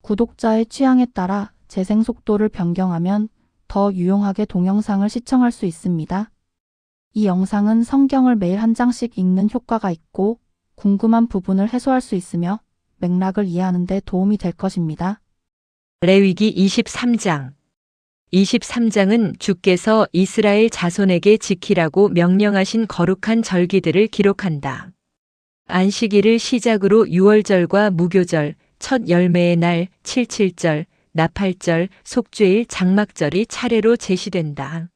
구독자의 취향에 따라 재생 속도를 변경하면 더 유용하게 동영상을 시청할 수 있습니다. 이 영상은 성경을 매일 한 장씩 읽는 효과가 있고 궁금한 부분을 해소할 수 있으며 맥락을 이해하는 데 도움이 될 것입니다. 레위기 23장 23장은 주께서 이스라엘 자손에게 지키라고 명령하신 거룩한 절기들을 기록한다. 안식일을 시작으로 유월절과 무교절, 첫 열매의 날, 칠칠절, 나팔절, 속죄일, 장막절이 차례로 제시된다.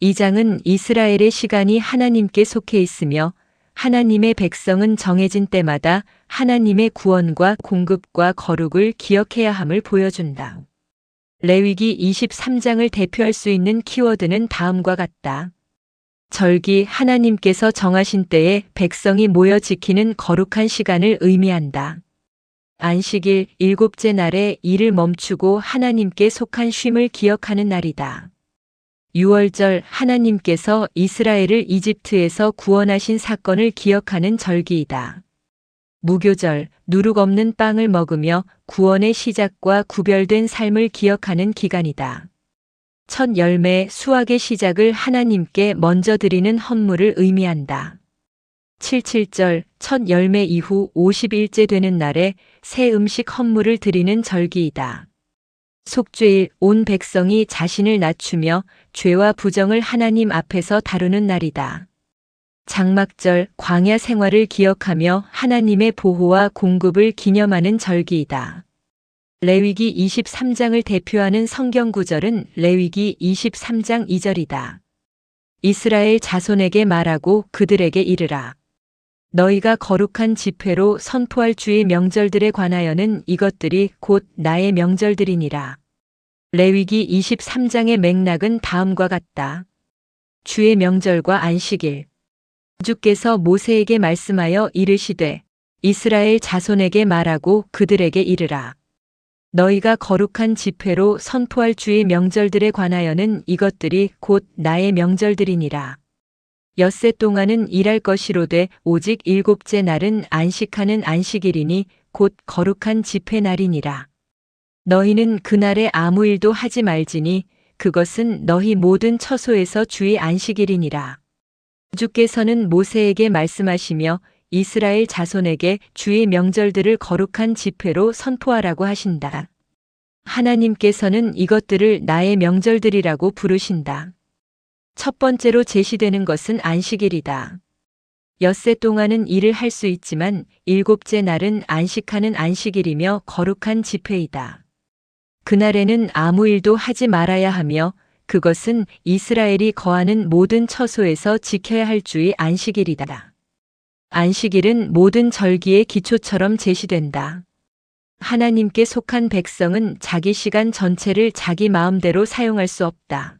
이 장은 이스라엘의 시간이 하나님께 속해 있으며 하나님의 백성은 정해진 때마다 하나님의 구원과 공급과 거룩을 기억해야 함을 보여준다. 레위기 23장을 대표할 수 있는 키워드는 다음과 같다. 절기, 하나님께서 정하신 때에 백성이 모여 지키는 거룩한 시간을 의미한다. 안식일, 일곱째 날에 일을 멈추고 하나님께 속한 쉼을 기억하는 날이다. 유월절, 하나님께서 이스라엘을 이집트에서 구원하신 사건을 기억하는 절기이다. 무교절, 누룩 없는 빵을 먹으며 구원의 시작과 구별된 삶을 기억하는 기간이다. 첫 열매, 수확의 시작을 하나님께 먼저 드리는 헌물을 의미한다. 칠칠절, 첫 열매 이후 50일째 되는 날에 새 음식 헌물을 드리는 절기이다. 속죄일, 온 백성이 자신을 낮추며 죄와 부정을 하나님 앞에서 다루는 날이다. 장막절, 광야 생활을 기억하며 하나님의 보호와 공급을 기념하는 절기이다. 레위기 23장을 대표하는 성경 구절은 레위기 23장 2절이다. 이스라엘 자손에게 말하고 그들에게 이르라. 너희가 거룩한 집회로 선포할 주의 명절들에 관하여는 이것들이 곧 나의 명절들이니라. 레위기 23장의 맥락은 다음과 같다. 주의 명절과 안식일. 주께서 모세에게 말씀하여 이르시되 이스라엘 자손에게 말하고 그들에게 이르라. 너희가 거룩한 집회로 선포할 주의 명절들에 관하여는 이것들이 곧 나의 명절들이니라. 엿새 동안은 일할 것이로되 오직 일곱째 날은 안식하는 안식일이니 곧 거룩한 집회 날이니라. 너희는 그날에 아무 일도 하지 말지니 그것은 너희 모든 처소에서 주의 안식일이니라. 주께서는 모세에게 말씀하시며 이스라엘 자손에게 주의 명절들을 거룩한 집회로 선포하라고 하신다. 하나님께서는 이것들을 나의 명절들이라고 부르신다. 첫 번째로 제시되는 것은 안식일이다. 엿새 동안은 일을 할 수 있지만 일곱째 날은 안식하는 안식일이며 거룩한 집회이다. 그날에는 아무 일도 하지 말아야 하며 그것은 이스라엘이 거하는 모든 처소에서 지켜야 할 주의 안식일이다. 안식일은 모든 절기의 기초처럼 제시된다. 하나님께 속한 백성은 자기 시간 전체를 자기 마음대로 사용할 수 없다.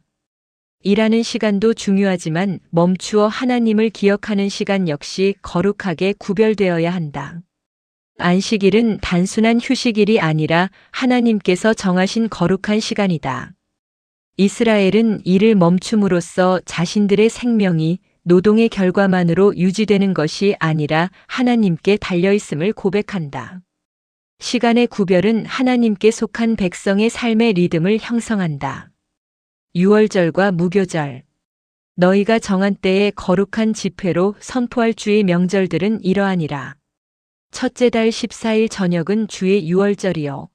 일하는 시간도 중요하지만 멈추어 하나님을 기억하는 시간 역시 거룩하게 구별되어야 한다. 안식일은 단순한 휴식일이 아니라 하나님께서 정하신 거룩한 시간이다. 이스라엘은 일을 멈춤으로써 자신들의 생명이 노동의 결과만으로 유지되는 것이 아니라 하나님께 달려있음을 고백한다. 시간의 구별은 하나님께 속한 백성의 삶의 리듬을 형성한다. 유월절과 무교절. 너희가 정한 때에 거룩한 집회로 선포할 주의 명절들은 이러하니라. 첫째 달 14일 저녁은 주의 유월절이요.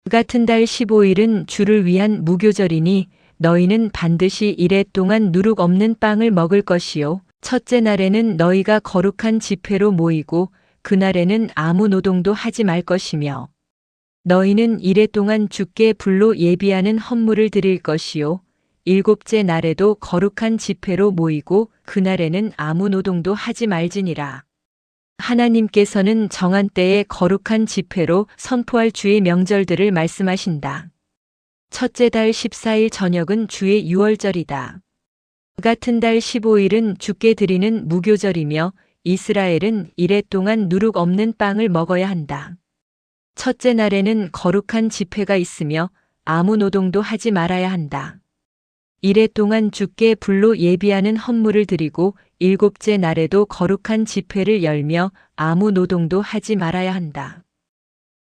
그 같은 달 15일은 주를 위한 무교절이니 너희는 반드시 이래 동안 누룩 없는 빵을 먹을 것이요. 첫째 날에는 너희가 거룩한 집회로 모이고 그날에는 아무 노동도 하지 말 것이며 너희는 이래 동안 주께 불로 예비하는 헌물을 드릴 것이요. 일곱째 날에도 거룩한 집회로 모이고 그날에는 아무 노동도 하지 말지니라. 하나님께서는 정한 때에 거룩한 집회로 선포할 주의 명절들을 말씀하신다. 첫째 달 14일 저녁은 주의 유월절이다. 그 같은 달 15일은 주께 드리는 무교절이며 이스라엘은 이래 동안 누룩 없는 빵을 먹어야 한다. 첫째 날에는 거룩한 집회가 있으며 아무 노동도 하지 말아야 한다. 이래 동안 주께 불로 예비하는 헌물을 드리고 일곱째 날에도 거룩한 집회를 열며 아무 노동도 하지 말아야 한다.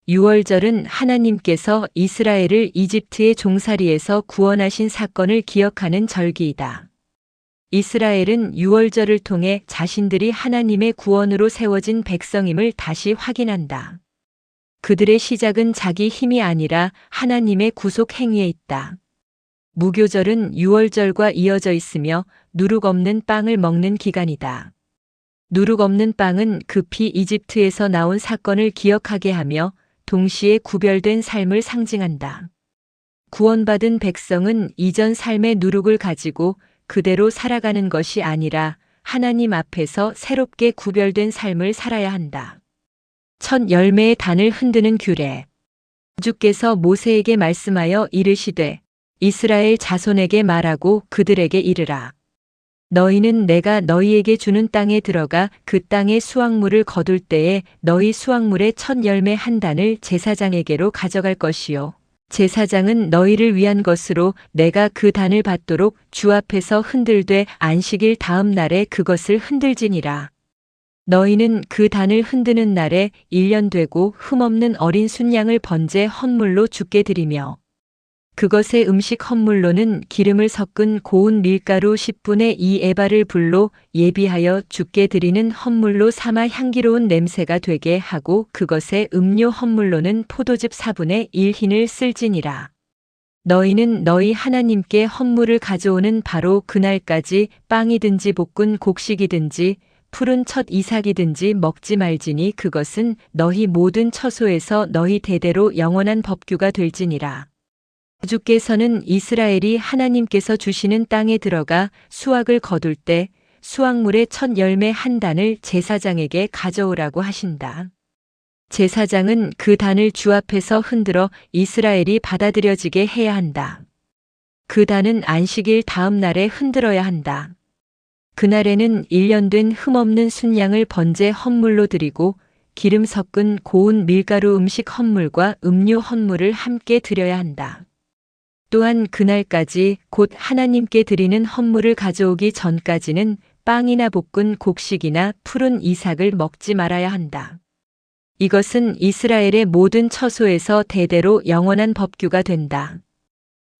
유월절은 하나님께서 이스라엘을 이집트의 종살이에서 구원하신 사건을 기억하는 절기이다. 이스라엘은 유월절을 통해 자신들이 하나님의 구원으로 세워진 백성임을 다시 확인한다. 그들의 시작은 자기 힘이 아니라 하나님의 구속 행위에 있다. 무교절은 유월절과 이어져 있으며 누룩 없는 빵을 먹는 기간이다. 누룩 없는 빵은 급히 이집트에서 나온 사건을 기억하게 하며 동시에 구별된 삶을 상징한다. 구원받은 백성은 이전 삶의 누룩을 가지고 그대로 살아가는 것이 아니라 하나님 앞에서 새롭게 구별된 삶을 살아야 한다. 첫 열매의 단을 흔드는 규례. 주께서 모세에게 말씀하여 이르시되 이스라엘 자손에게 말하고 그들에게 이르라. 너희는 내가 너희에게 주는 땅에 들어가 그 땅의 수확물을 거둘 때에 너희 수확물의 첫 열매 한 단을 제사장에게로 가져갈 것이요. 제사장은 너희를 위한 것으로 내가 그 단을 받도록 주 앞에서 흔들되 안식일 다음 날에 그것을 흔들지니라. 너희는 그 단을 흔드는 날에 1년 되고 흠없는 어린 순양을 번제 헌물로 주께 드리며 그것의 음식 헌물로는 기름을 섞은 고운 밀가루 10분의 2 에바를 불로 예비하여 주께 드리는 헌물로 삼아 향기로운 냄새가 되게 하고 그것의 음료 헌물로는 포도즙 4분의 1 흰을 쓸지니라. 너희는 너희 하나님께 헌물을 가져오는 바로 그날까지 빵이든지 볶은 곡식이든지 푸른 첫 이삭이든지 먹지 말지니 그것은 너희 모든 처소에서 너희 대대로 영원한 법규가 될지니라. 주께서는 이스라엘이 하나님께서 주시는 땅에 들어가 수확을 거둘 때 수확물의 첫 열매 한 단을 제사장에게 가져오라고 하신다. 제사장은 그 단을 주 앞에서 흔들어 이스라엘이 받아들여지게 해야 한다. 그 단은 안식일 다음 날에 흔들어야 한다. 그날에는 1년 된 흠없는 순양을 번제 헌물로 드리고 기름 섞은 고운 밀가루 음식 헌물과 음료 헌물을 함께 드려야 한다. 또한 그날까지 곧 하나님께 드리는 헌물을 가져오기 전까지는 빵이나 볶은 곡식이나 푸른 이삭을 먹지 말아야 한다. 이것은 이스라엘의 모든 처소에서 대대로 영원한 법규가 된다.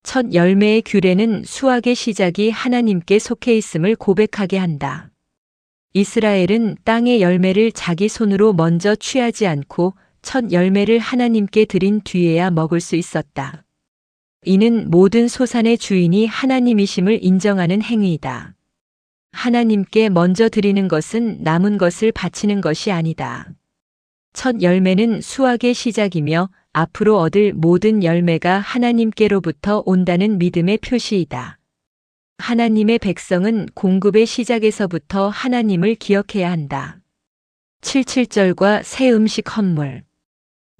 첫 열매의 규례는 수확의 시작이 하나님께 속해 있음을 고백하게 한다. 이스라엘은 땅의 열매를 자기 손으로 먼저 취하지 않고 첫 열매를 하나님께 드린 뒤에야 먹을 수 있었다. 이는 모든 소산의 주인이 하나님이심을 인정하는 행위이다. 하나님께 먼저 드리는 것은 남은 것을 바치는 것이 아니다. 첫 열매는 수확의 시작이며 앞으로 얻을 모든 열매가 하나님께로부터 온다는 믿음의 표시이다. 하나님의 백성은 공급의 시작에서부터 하나님을 기억해야 한다. 77절과 새 음식 헌물.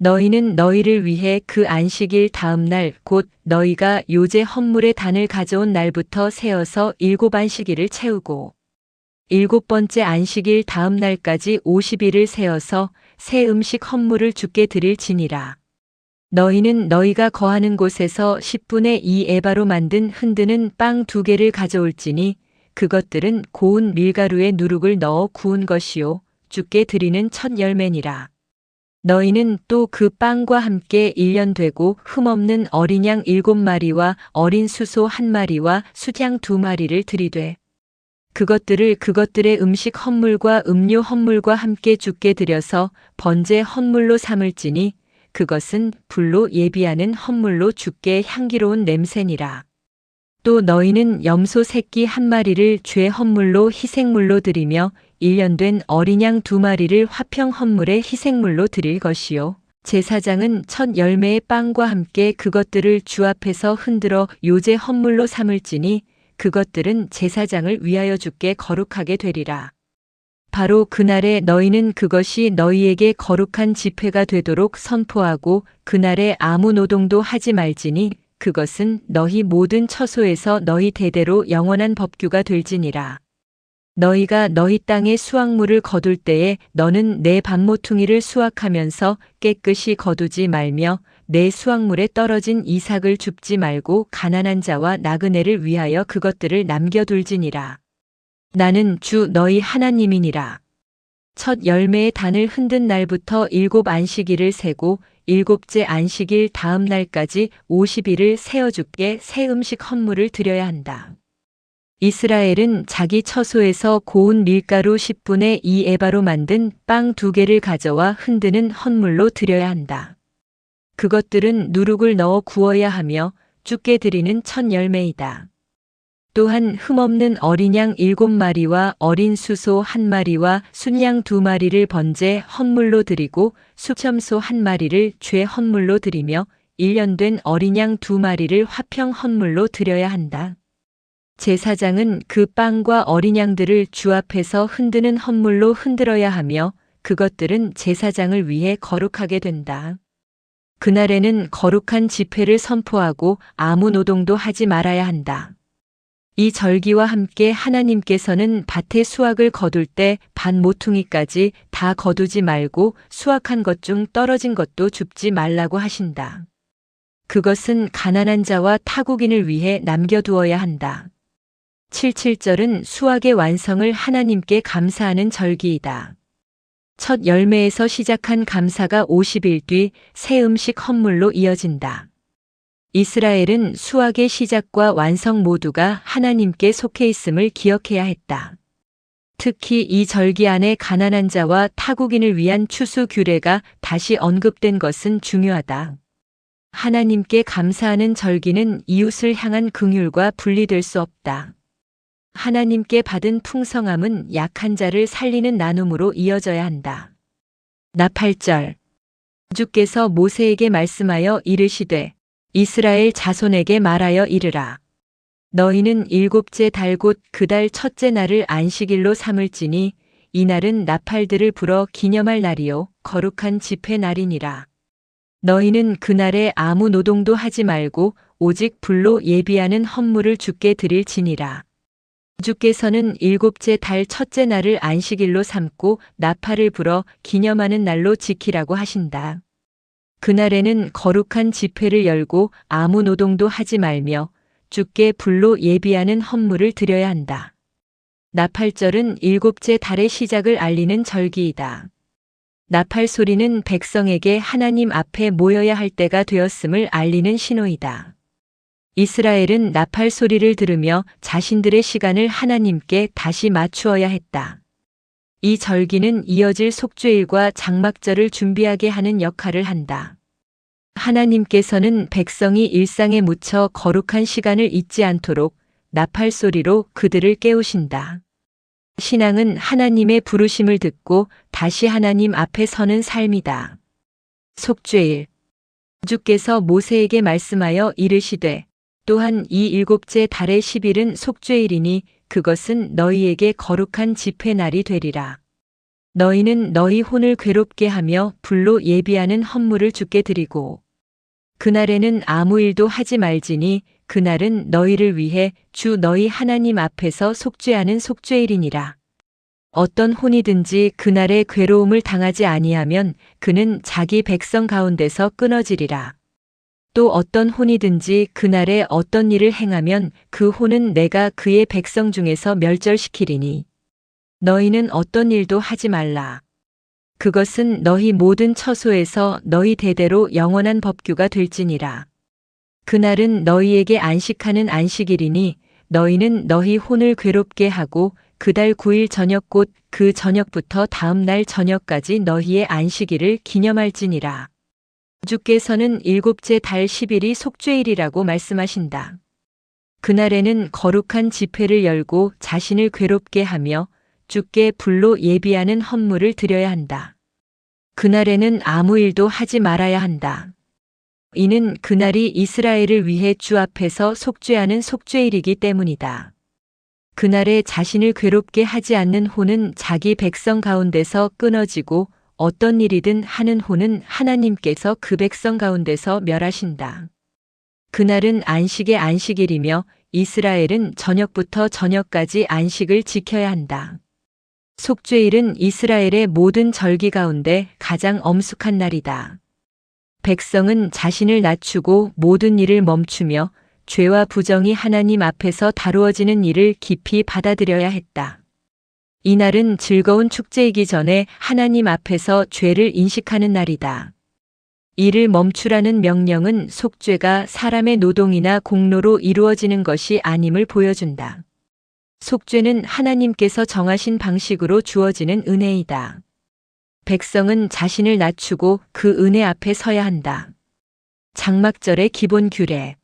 너희는 너희를 위해 그 안식일 다음 날 곧 너희가 요제 헌물의 단을 가져온 날부터 세어서 7안식일을 채우고 7번째 안식일 다음 날까지 50일을 세어서 새 음식 헌물을 주께 드릴지니라. 너희는 너희가 거하는 곳에서 10분의 2 에바로 만든 흔드는 빵 2개를 가져올지니 그것들은 고운 밀가루에 누룩을 넣어 구운 것이요 주께 드리는 첫 열매니라. 너희는 또 그 빵과 함께 1년 되고 흠없는 어린 양 7마리와 어린 수소 1마리와 숫양 2마리를 드리되 그것들을 그것들의 음식 헌물과 음료 헌물과 함께 주께 드려서 번제 헌물로 삼을지니 그것은 불로 예비하는 헌물로 주께 향기로운 냄새니라. 또 너희는 염소 새끼 1마리를 죄 헌물로 희생물로 드리며 1년 된 어린 양 2마리를 화평 헌물의 희생물로 드릴 것이요. 제사장은 첫 열매의 빵과 함께 그것들을 주 앞에서 흔들어 요제 헌물로 삼을지니 그것들은 제사장을 위하여 주께 거룩하게 되리라. 바로 그날에 너희는 그것이 너희에게 거룩한 집회가 되도록 선포하고 그날에 아무 노동도 하지 말지니 그것은 너희 모든 처소에서 너희 대대로 영원한 법규가 될지니라. 너희가 너희 땅의 수확물을 거둘 때에 너는 내 밭모퉁이를 수확하면서 깨끗이 거두지 말며 내 수확물에 떨어진 이삭을 줍지 말고 가난한 자와 나그네를 위하여 그것들을 남겨둘지니라. 나는 주 너희 하나님이니라. 첫 열매의 단을 흔든 날부터 7안식일을 세고 일곱째 안식일 다음 날까지 50일을 세어 주께 새 음식 헌물을 드려야 한다. 이스라엘은 자기 처소에서 고운 밀가루 10분의 2 에바로 만든 빵 2개를 가져와 흔드는 헌물로 드려야 한다. 그것들은 누룩을 넣어 구워야 하며 주께 드리는 첫 열매이다. 또한 흠없는 어린 양 7마리와 어린 수소 1마리와 순양 2마리를 번제 헌물로 드리고 수첨소 1마리를 죄 헌물로 드리며 1년 된 어린 양 2마리를 화평 헌물로 드려야 한다. 제사장은 그 빵과 어린 양들을 주 앞에서 흔드는 헌물로 흔들어야 하며 그것들은 제사장을 위해 거룩하게 된다. 그날에는 거룩한 집회를 선포하고 아무 노동도 하지 말아야 한다. 이 절기와 함께 하나님께서는 밭에 수확을 거둘 때 밭 모퉁이까지 다 거두지 말고 수확한 것 중 떨어진 것도 줍지 말라고 하신다. 그것은 가난한 자와 타국인을 위해 남겨두어야 한다. 77절은 수확의 완성을 하나님께 감사하는 절기이다. 첫 열매에서 시작한 감사가 50일 뒤 새 음식 헌물로 이어진다. 이스라엘은 수확의 시작과 완성 모두가 하나님께 속해 있음을 기억해야 했다. 특히 이 절기 안에 가난한 자와 타국인을 위한 추수 규례가 다시 언급된 것은 중요하다. 하나님께 감사하는 절기는 이웃을 향한 긍휼과 분리될 수 없다. 하나님께 받은 풍성함은 약한 자를 살리는 나눔으로 이어져야 한다. 나 8절. 주께서 모세에게 말씀하여 이르시되 이스라엘 자손에게 말하여 이르라. 너희는 7째 달 곧 그 달 첫째 날을 안식일로 삼을지니 이 날은 나팔들을 불어 기념할 날이요 거룩한 집회 날이니라. 너희는 그날에 아무 노동도 하지 말고 오직 불로 예비하는 헌물을 주께 드릴지니라. 주께서는 7째 달 첫째 날을 안식일로 삼고 나팔을 불어 기념하는 날로 지키라고 하신다. 그날에는 거룩한 집회를 열고 아무 노동도 하지 말며 주께 불로 예비하는 헌물을 드려야 한다. 나팔절은 7째 달의 시작을 알리는 절기이다. 나팔 소리는 백성에게 하나님 앞에 모여야 할 때가 되었음을 알리는 신호이다. 이스라엘은 나팔 소리를 들으며 자신들의 시간을 하나님께 다시 맞추어야 했다. 이 절기는 이어질 속죄일과 장막절을 준비하게 하는 역할을 한다. 하나님께서는 백성이 일상에 묻혀 거룩한 시간을 잊지 않도록 나팔 소리로 그들을 깨우신다. 신앙은 하나님의 부르심을 듣고 다시 하나님 앞에 서는 삶이다. 속죄일. 주께서 모세에게 말씀하여 이르시되 또한 이 7째 달의 10일은 속죄일이니 그것은 너희에게 거룩한 집회 날이 되리라. 너희는 너희 혼을 괴롭게 하며 불로 예비하는 헌물을 주께 드리고 그날에는 아무 일도 하지 말지니 그날은 너희를 위해 주 너희 하나님 앞에서 속죄하는 속죄일이니라. 어떤 혼이든지 그날에 괴로움을 당하지 아니하면 그는 자기 백성 가운데서 끊어지리라. 또 어떤 혼이든지 그날에 어떤 일을 행하면 그 혼은 내가 그의 백성 중에서 멸절시키리니 너희는 어떤 일도 하지 말라. 그것은 너희 모든 처소에서 너희 대대로 영원한 법규가 될지니라. 그날은 너희에게 안식하는 안식일이니 너희는 너희 혼을 괴롭게 하고 그달 9일 저녁 곧 그 저녁부터 다음 날 저녁까지 너희의 안식일을 기념할지니라. 주께서는 7째 달 10일이 속죄일이라고 말씀하신다. 그날에는 거룩한 집회를 열고 자신을 괴롭게 하며 주께 불로 예비하는 헌물을 드려야 한다. 그날에는 아무 일도 하지 말아야 한다. 이는 그날이 이스라엘을 위해 주 앞에서 속죄하는 속죄일이기 때문이다. 그날에 자신을 괴롭게 하지 않는 혼은 자기 백성 가운데서 끊어지고 어떤 일이든 하는 혼은 하나님께서 그 백성 가운데서 멸하신다. 그날은 안식의 안식일이며 이스라엘은 저녁부터 저녁까지 안식을 지켜야 한다. 속죄일은 이스라엘의 모든 절기 가운데 가장 엄숙한 날이다. 백성은 자신을 낮추고 모든 일을 멈추며 죄와 부정이 하나님 앞에서 다루어지는 일을 깊이 받아들여야 했다. 이날은 즐거운 축제이기 전에 하나님 앞에서 죄를 인식하는 날이다. 일을 멈추라는 명령은 속죄가 사람의 노동이나 공로로 이루어지는 것이 아님을 보여준다. 속죄는 하나님께서 정하신 방식으로 주어지는 은혜이다. 백성은 자신을 낮추고 그 은혜 앞에 서야 한다. 장막절의 기본 규례.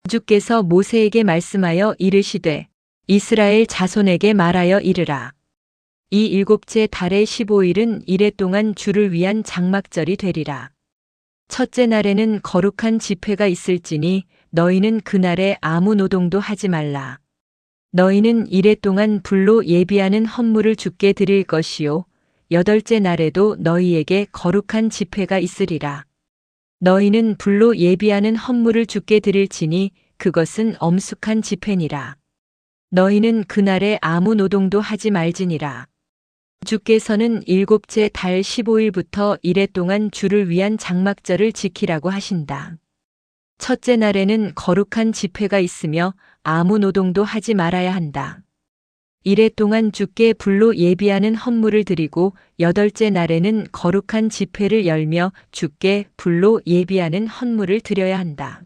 주께서 모세에게 말씀하여 이르시되 이스라엘 자손에게 말하여 이르라. 이 일곱째 달의 15일은 이래 동안 주를 위한 장막절이 되리라. 첫째 날에는 거룩한 집회가 있을지니 너희는 그날에 아무 노동도 하지 말라. 너희는 이래 동안 불로 예비하는 헌물을 주께 드릴 것이요. 여덟째 날에도 너희에게 거룩한 집회가 있으리라. 너희는 불로 예비하는 헌물을 주께 드릴지니 그것은 엄숙한 집회니라. 너희는 그날에 아무 노동도 하지 말지니라. 주께서는 일곱째 달 15일부터 이래 동안 주를 위한 장막절을 지키라고 하신다. 첫째 날에는 거룩한 집회가 있으며 아무 노동도 하지 말아야 한다. 이래 동안 주께 불로 예비하는 헌물을 드리고 여덟째 날에는 거룩한 집회를 열며 주께 불로 예비하는 헌물을 드려야 한다.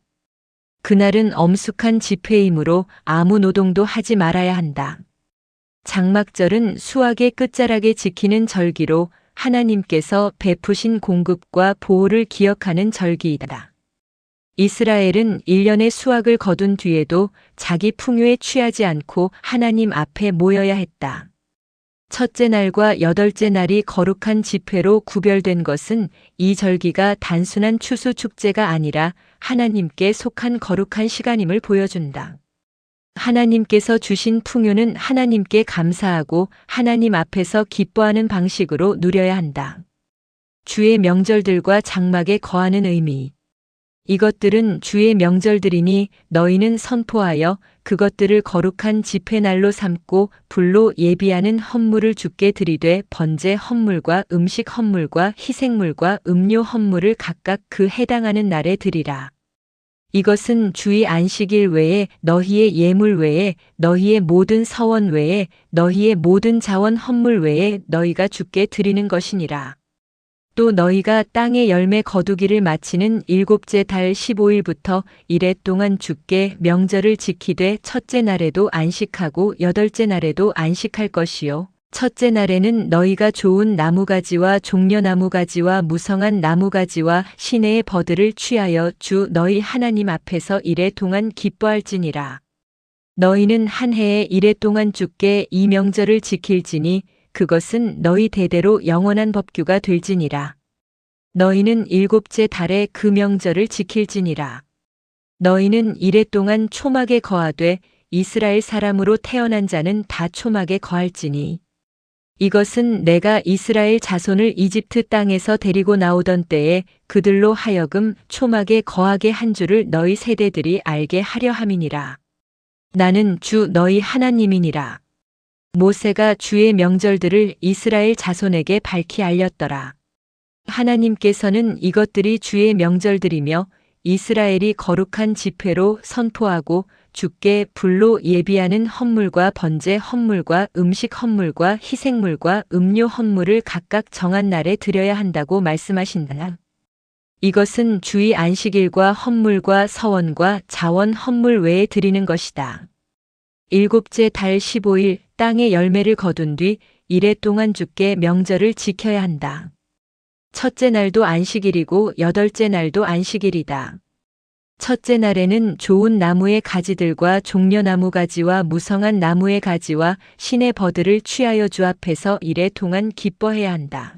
그날은 엄숙한 집회이므로 아무 노동도 하지 말아야 한다. 장막절은 수확의 끝자락에 지키는 절기로 하나님께서 베푸신 공급과 보호를 기억하는 절기이다. 이스라엘은 1년의 수확을 거둔 뒤에도 자기 풍요에 취하지 않고 하나님 앞에 모여야 했다. 첫째 날과 여덟째 날이 거룩한 집회로 구별된 것은 이 절기가 단순한 추수 축제가 아니라 하나님께 속한 거룩한 시간임을 보여준다. 하나님께서 주신 풍요는 하나님께 감사하고 하나님 앞에서 기뻐하는 방식으로 누려야 한다. 주의 명절들과 장막에 거하는 의미. 이것들은 주의 명절들이니 너희는 선포하여 그것들을 거룩한 집회날로 삼고 불로 예비하는 헌물을 주께 드리되 번제 헌물과 음식 헌물과 희생물과 음료 헌물을 각각 그 해당하는 날에 드리라. 이것은 주의 안식일 외에 너희의 예물 외에 너희의 모든 서원 외에 너희의 모든 자원 헌물 외에 너희가 주께 드리는 것이니라. 또 너희가 땅의 열매 거두기를 마치는 일곱째 달 15일부터 이래 동안 주께 명절을 지키되 첫째 날에도 안식하고 여덟째 날에도 안식할 것이요. 첫째 날에는 너희가 좋은 나무가지와 종려나무가지와 무성한 나무가지와 시내의 버들을 취하여 주 너희 하나님 앞에서 이래 동안 기뻐할지니라. 너희는 한 해에 이래 동안 주께 이 명절을 지킬지니 그것은 너희 대대로 영원한 법규가 될지니라. 너희는 일곱째 달에 그 명절을 지킬지니라. 너희는 이래 동안 초막에 거하되 이스라엘 사람으로 태어난 자는 다 초막에 거할지니 이것은 내가 이스라엘 자손을 이집트 땅에서 데리고 나오던 때에 그들로 하여금 초막에 거하게 한 줄을 너희 세대들이 알게 하려 함이니라. 나는 주 너희 하나님이니라. 모세가 주의 명절들을 이스라엘 자손에게 밝히 알렸더라. 하나님께서는 이것들이 주의 명절들이며 이스라엘이 거룩한 집회로 선포하고 주께 불로 예비하는 헌물과 번제 헌물과 음식 헌물과 희생물과 음료 헌물을 각각 정한 날에 드려야 한다고 말씀하신다. 이것은 주의 안식일과 헌물과 서원과 자원 헌물 외에 드리는 것이다. 일곱째 달 15일 땅의 열매를 거둔 뒤 이래 동안 주께 명절을 지켜야 한다. 첫째 날도 안식일이고 여덟째 날도 안식일이다. 첫째 날에는 좋은 나무의 가지들과 종려나무 가지와 무성한 나무의 가지와 신의 버들을 취하여 주 앞에서 이래 동안 기뻐해야 한다.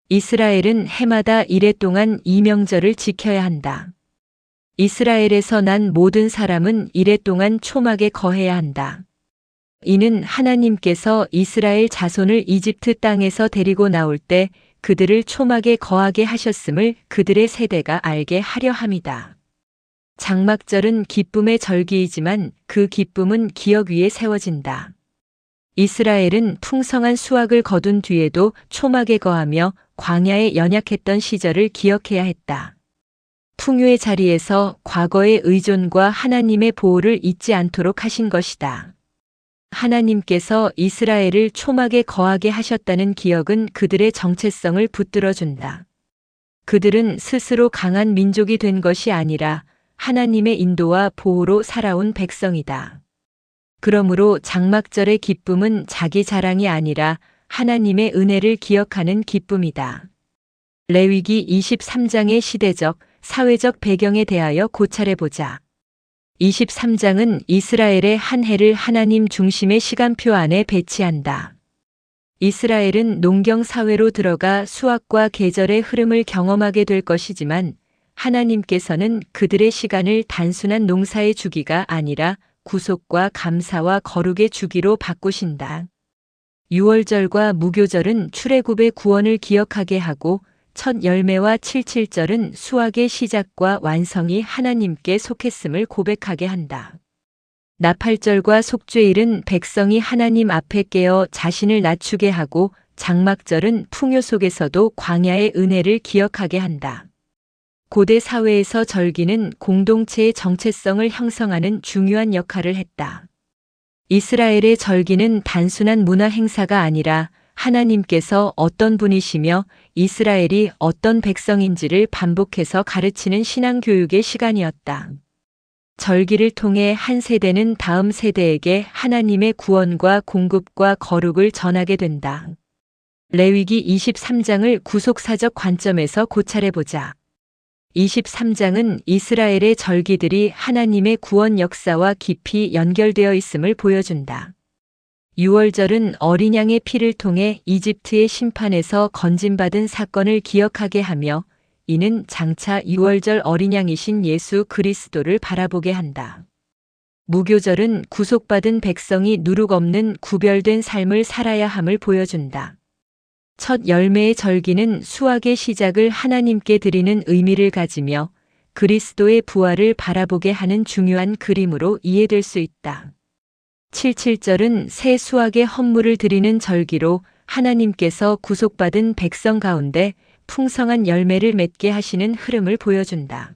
이스라엘은 해마다 이래 동안 이 명절을 지켜야 한다. 이스라엘에서 난 모든 사람은 이래 동안 초막에 거해야 한다. 이는 하나님께서 이스라엘 자손을 이집트 땅에서 데리고 나올 때 그들을 초막에 거하게 하셨음을 그들의 세대가 알게 하려 함이다. 장막절은 기쁨의 절기이지만 그 기쁨은 기억 위에 세워진다. 이스라엘은 풍성한 수확을 거둔 뒤에도 초막에 거하며 광야에 연약했던 시절을 기억해야 했다. 풍요의 자리에서 과거의 의존과 하나님의 보호를 잊지 않도록 하신 것이다. 하나님께서 이스라엘을 초막에 거하게 하셨다는 기억은 그들의 정체성을 붙들어준다. 그들은 스스로 강한 민족이 된 것이 아니라 하나님의 인도와 보호로 살아온 백성이다. 그러므로 장막절의 기쁨은 자기 자랑이 아니라 하나님의 은혜를 기억하는 기쁨이다. 레위기 23장의 시대적, 사회적 배경에 대하여 고찰해보자. 23장은 이스라엘의 한 해를 하나님 중심의 시간표 안에 배치한다. 이스라엘은 농경 사회로 들어가 수확과 계절의 흐름을 경험하게 될 것이지만 하나님께서는 그들의 시간을 단순한 농사의 주기가 아니라 구속과 감사와 거룩의 주기로 바꾸신다. 유월절과 무교절은 출애굽의 구원을 기억하게 하고 첫 열매와 칠칠절은 수확의 시작과 완성이 하나님께 속했음을 고백하게 한다. 나팔절과 속죄일은 백성이 하나님 앞에 깨어 자신을 낮추게 하고 장막절은 풍요 속에서도 광야의 은혜를 기억하게 한다. 고대 사회에서 절기는 공동체의 정체성을 형성하는 중요한 역할을 했다. 이스라엘의 절기는 단순한 문화 행사가 아니라 하나님께서 어떤 분이시며 이스라엘이 어떤 백성인지를 반복해서 가르치는 신앙 교육의 시간이었다. 절기를 통해 한 세대는 다음 세대에게 하나님의 구원과 공급과 거룩을 전하게 된다. 레위기 23장을 구속사적 관점에서 고찰해보자. 23장은 이스라엘의 절기들이 하나님의 구원 역사와 깊이 연결되어 있음을 보여준다. 유월절은 어린 양의 피를 통해 이집트의 심판에서 건진받은 사건을 기억하게 하며 이는 장차 유월절 어린 양이신 예수 그리스도를 바라보게 한다. 무교절은 구속받은 백성이 누룩 없는 구별된 삶을 살아야 함을 보여준다. 첫 열매의 절기는 수확의 시작을 하나님께 드리는 의미를 가지며 그리스도의 부활을 바라보게 하는 중요한 그림으로 이해될 수 있다. 칠칠절은 새 수확의 헌물을 드리는 절기로 하나님께서 구속받은 백성 가운데 풍성한 열매를 맺게 하시는 흐름을 보여준다.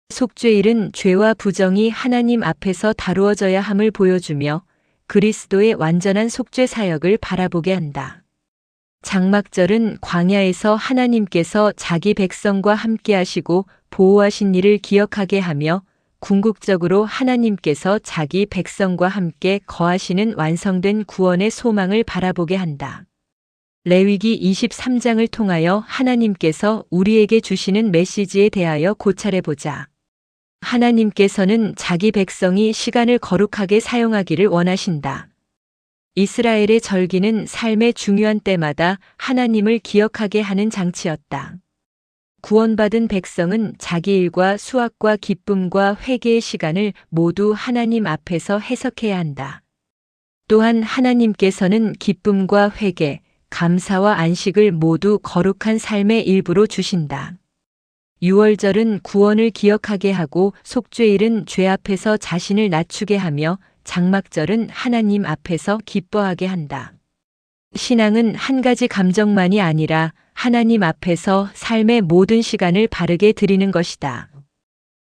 속죄일은 죄와 부정이 하나님 앞에서 다루어져야 함을 보여주며 그리스도의 완전한 속죄 사역을 바라보게 한다. 장막절은 광야에서 하나님께서 자기 백성과 함께 하시고 보호하신 일을 기억하게 하며 궁극적으로 하나님께서 자기 백성과 함께 거하시는 완성된 구원의 소망을 바라보게 한다. 레위기 23장을 통하여 하나님께서 우리에게 주시는 메시지에 대하여 고찰해보자. 하나님께서는 자기 백성이 시간을 거룩하게 사용하기를 원하신다. 이스라엘의 절기는 삶의 중요한 때마다 하나님을 기억하게 하는 장치였다. 구원받은 백성은 자기 일과 수확과 기쁨과 회개의 시간을 모두 하나님 앞에서 해석해야 한다. 또한 하나님께서는 기쁨과 회개, 감사와 안식을 모두 거룩한 삶의 일부로 주신다. 유월절은 구원을 기억하게 하고 속죄일은 죄 앞에서 자신을 낮추게 하며 장막절은 하나님 앞에서 기뻐하게 한다. 신앙은 한 가지 감정만이 아니라 하나님 앞에서 삶의 모든 시간을 바르게 드리는 것이다.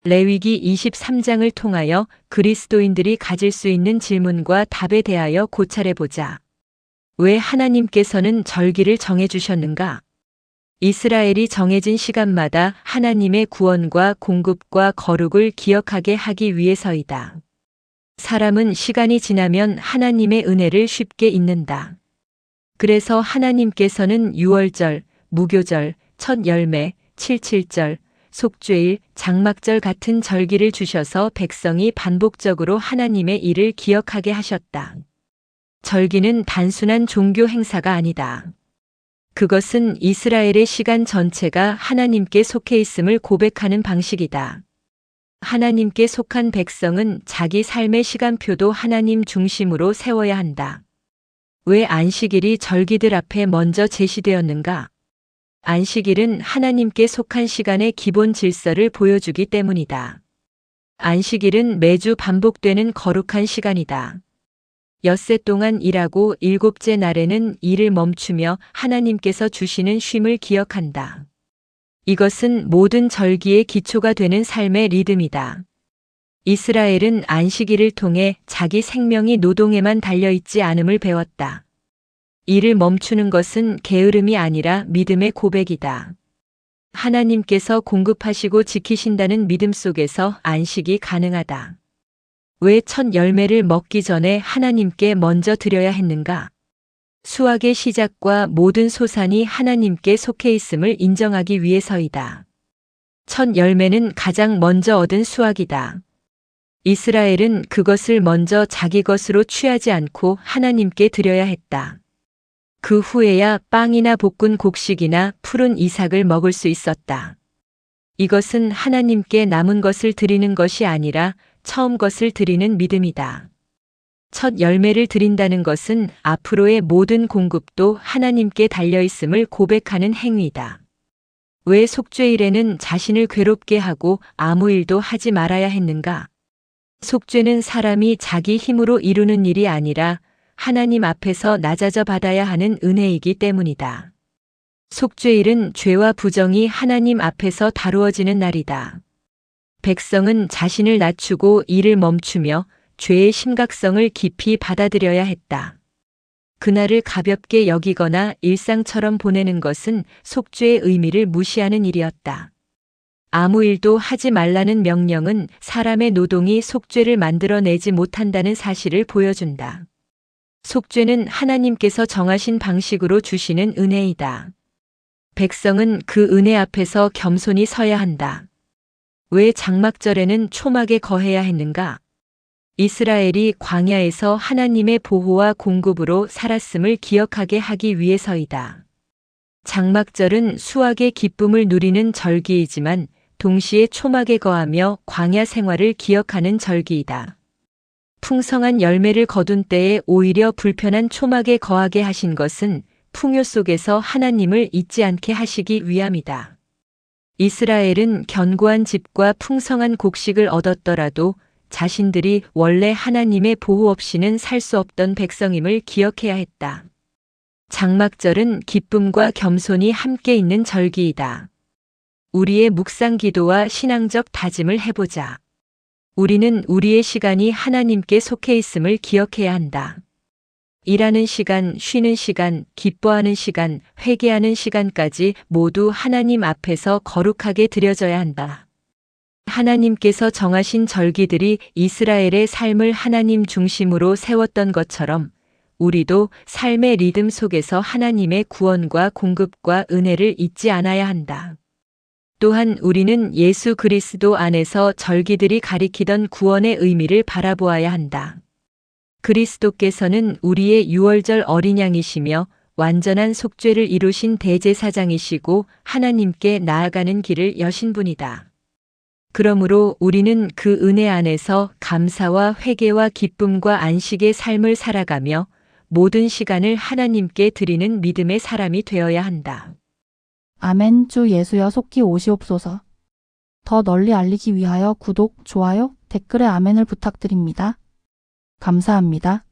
레위기 23장을 통하여 그리스도인들이 가질 수 있는 질문과 답에 대하여 고찰해보자. 왜 하나님께서는 절기를 정해주셨는가? 이스라엘이 정해진 시간마다 하나님의 구원과 공급과 거룩을 기억하게 하기 위해서이다. 사람은 시간이 지나면 하나님의 은혜를 쉽게 잊는다. 그래서 하나님께서는 유월절, 무교절, 첫 열매, 칠칠절, 속죄일, 장막절 같은 절기를 주셔서 백성이 반복적으로 하나님의 일을 기억하게 하셨다. 절기는 단순한 종교 행사가 아니다. 그것은 이스라엘의 시간 전체가 하나님께 속해 있음을 고백하는 방식이다. 하나님께 속한 백성은 자기 삶의 시간표도 하나님 중심으로 세워야 한다. 왜 안식일이 절기들 앞에 먼저 제시되었는가? 안식일은 하나님께 속한 시간의 기본 질서를 보여주기 때문이다. 안식일은 매주 반복되는 거룩한 시간이다. 엿새 동안 일하고 일곱째 날에는 일을 멈추며 하나님께서 주시는 쉼을 기억한다. 이것은 모든 절기의 기초가 되는 삶의 리듬이다. 이스라엘은 안식일을 통해 자기 생명이 노동에만 달려있지 않음을 배웠다. 일을 멈추는 것은 게으름이 아니라 믿음의 고백이다. 하나님께서 공급하시고 지키신다는 믿음 속에서 안식이 가능하다. 왜 첫 열매를 먹기 전에 하나님께 먼저 드려야 했는가? 수확의 시작과 모든 소산이 하나님께 속해 있음을 인정하기 위해서이다. 첫 열매는 가장 먼저 얻은 수확이다. 이스라엘은 그것을 먼저 자기 것으로 취하지 않고 하나님께 드려야 했다. 그 후에야 빵이나 볶은 곡식이나 푸른 이삭을 먹을 수 있었다. 이것은 하나님께 남은 것을 드리는 것이 아니라 처음 것을 드리는 믿음이다. 첫 열매를 드린다는 것은 앞으로의 모든 공급도 하나님께 달려있음을 고백하는 행위이다. 왜 속죄일에는 자신을 괴롭게 하고 아무 일도 하지 말아야 했는가? 속죄는 사람이 자기 힘으로 이루는 일이 아니라 하나님 앞에서 낮아져 받아야 하는 은혜이기 때문이다. 속죄일은 죄와 부정이 하나님 앞에서 다루어지는 날이다. 백성은 자신을 낮추고 일을 멈추며 죄의 심각성을 깊이 받아들여야 했다. 그날을 가볍게 여기거나 일상처럼 보내는 것은 속죄의 의미를 무시하는 일이었다. 아무 일도 하지 말라는 명령은 사람의 노동이 속죄를 만들어내지 못한다는 사실을 보여준다. 속죄는 하나님께서 정하신 방식으로 주시는 은혜이다. 백성은 그 은혜 앞에서 겸손히 서야 한다. 왜 장막절에는 초막에 거해야 했는가? 이스라엘이 광야에서 하나님의 보호와 공급으로 살았음을 기억하게 하기 위해서이다. 장막절은 수확의 기쁨을 누리는 절기이지만 동시에 초막에 거하며 광야 생활을 기억하는 절기이다. 풍성한 열매를 거둔 때에 오히려 불편한 초막에 거하게 하신 것은 풍요 속에서 하나님을 잊지 않게 하시기 위함이다. 이스라엘은 견고한 집과 풍성한 곡식을 얻었더라도 자신들이 원래 하나님의 보호 없이는 살 수 없던 백성임을 기억해야 했다. 장막절은 기쁨과 겸손이 함께 있는 절기이다. 우리의 묵상 기도와 신앙적 다짐을 해보자. 우리는 우리의 시간이 하나님께 속해 있음을 기억해야 한다. 일하는 시간, 쉬는 시간, 기뻐하는 시간, 회개하는 시간까지 모두 하나님 앞에서 거룩하게 드려져야 한다. 하나님께서 정하신 절기들이 이스라엘의 삶을 하나님 중심으로 세웠던 것처럼 우리도 삶의 리듬 속에서 하나님의 구원과 공급과 은혜를 잊지 않아야 한다. 또한 우리는 예수 그리스도 안에서 절기들이 가리키던 구원의 의미를 바라보아야 한다. 그리스도께서는 우리의 유월절 어린 양이시며 완전한 속죄를 이루신 대제사장이시고 하나님께 나아가는 길을 여신 분이다. 그러므로 우리는 그 은혜 안에서 감사와 회개와 기쁨과 안식의 삶을 살아가며 모든 시간을 하나님께 드리는 믿음의 사람이 되어야 한다. 아멘. 주 예수여 속히 오시옵소서. 더 널리 알리기 위하여 구독, 좋아요, 댓글에 아멘을 부탁드립니다. 감사합니다.